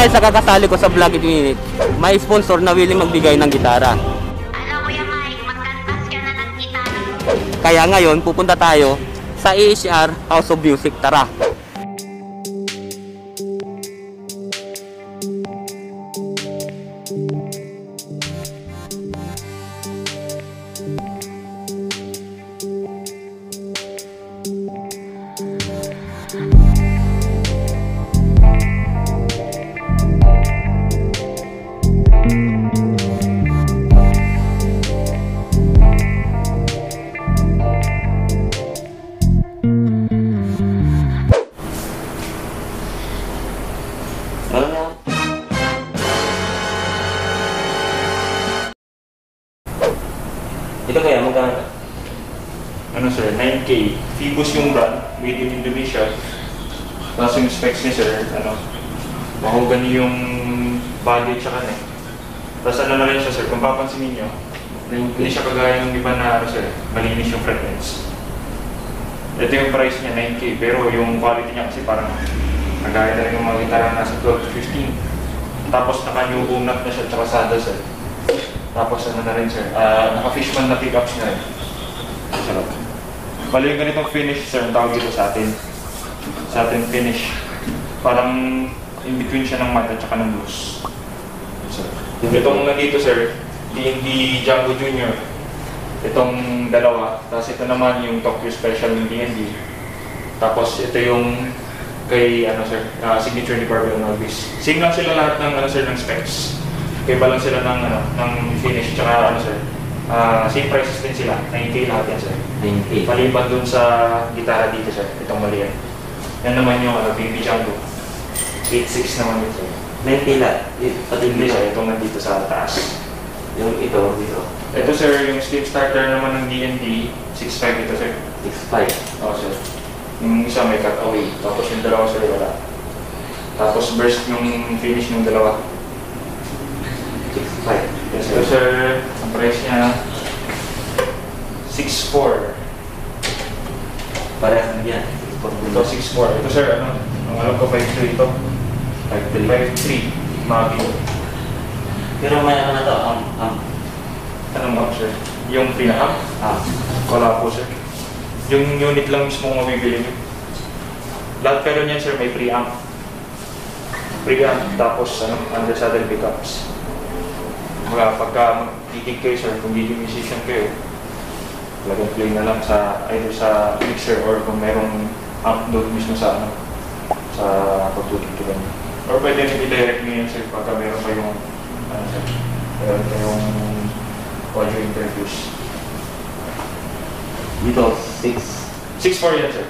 dahil sa kakasali ko sa vlog ini, may sponsor na willing magbigay ng gitara. Alam mo yan, Mike, magkantas ka na ng gitara. Kaya ngayon, pupunta tayo sa ASR House of Music. Tara! Ito kaya magkano? Ano sir, 9K. Phoebus yung brand, made in Indonesia. Tapos yung specs niya sir, mahogany yung body tsaka neck. Tapos ano na rin siya sir, kung papansin niyo, hindi siya kagaya ng iba na sir, malinis yung fragments. Ito yung price niya, 9K, pero yung quality niya kasi parang nagaya na rin yung mga gitara nasa 12 to 15. Tapos naka-new boom nut na siya tsaka saddle sir. Tapos ano na rin sir, naka-fishman na pickups na rin. Sarap. Bali yung ganitong finish sir, ang tawag dito sa atin. Sa atin finish. Parang in between siya ng matte at saka ng blues. So, itong nandito sir, D&D Django Jr. Itong dalawa. Tapos ito naman yung Tokyo Special ng D&D. Tapos ito yung kay sir, signature ni Barbie Alvis. Same lang sila lahat ng sir ng specs. Kaya ba lang sila ng finish, tsaka sir, same prices din sila, 9K lahat yan sir. 9K. Maliban dun sa gitara dito sir, itong mali yan. Yan naman yung Baby Django. 8.6 naman yun sir. 9K lahat? Pati hindi sir, itong nandito sa taas. Yung ito, dito? Ito sir, yung slip starter naman ng D&D, 6.5 ito sir. 6.5? Oo sir. Yung isa may cutaway, tapos yung dalawa sir wala. Tapos burst yung finish ng dalawa. 6.5. Yes, so sir, ang price niya 6.4. Parehas yan. Ito 6.4. Ito sir, ang alam ko 5.3 ito. 5.3. Magi. Pero may na to, Ano mo sir? Yung pinaka? Wala po sir. Yung unit lang mismo kung mabibili nyo. Lahat pero niyan sir, may preamp. Preamp, tapos under saddle pickups. Pagka magkikig kayo sir, kung hindi musician kayo, talagang play na lang sa either sa mixer or kung merong amp doon mismo sa sa pagtutug ko lang. Or pwede rin i-direct nyo yun sir pagka meron pa yung sir, meron kayong audio interviews. Dito, 6. 6.4 yan sir.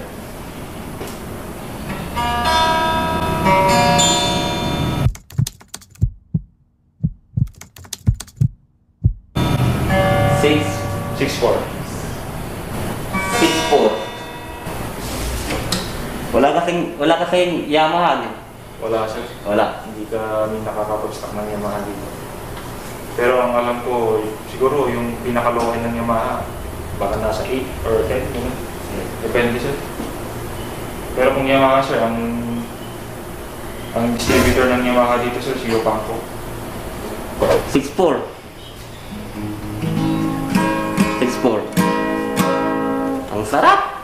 Six. 6.4. 6.4. Wala kasing Yamaha. Wala sir. Wala. Hindi kami nakakapag-stock ng Yamaha dito. Pero ang alam ko, siguro yung pinakalokin ng Yamaha, baka nasa 8 or 10. Depende sir. Pero kung Yamaha sir, ang distributor ng Yamaha dito sir, si Yopanko. 6.4. 6.4. Ang sarap!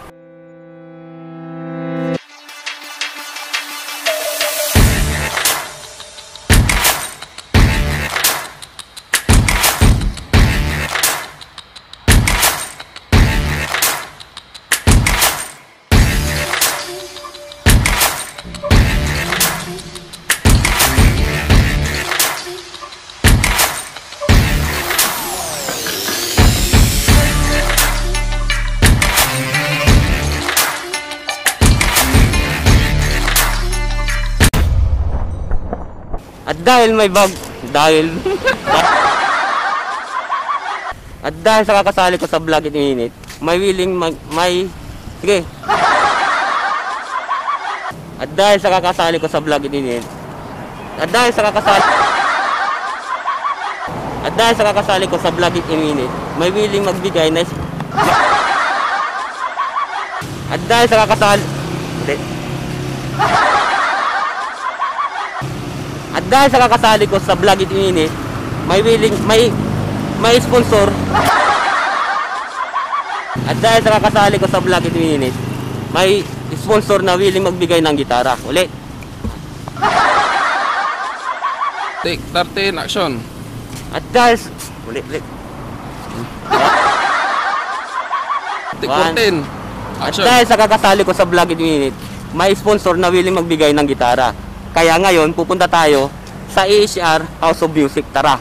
At dahil may At dahil sa kakasali ko sa vlog ini, may willing sige. At dahil sa kakasali ko sa vlog ini, At dahil sa kakasali ko sa vlog ini, may willing magbigay na At dahil sa kakasali dahil sa kakasali ko sa Vlog It Minute, may sponsor. At dahil sa kakasali ko sa Vlog It Minute, may sponsor na willing magbigay ng gitara. Ulit. Take 13, action. At dahil... Ulit. Take One. 14, At action. dahil sa kakasali ko sa Vlog It Minute, may sponsor na willing magbigay ng gitara. Kaya ngayon, pupunta tayo sa AHR House of Music. Tara!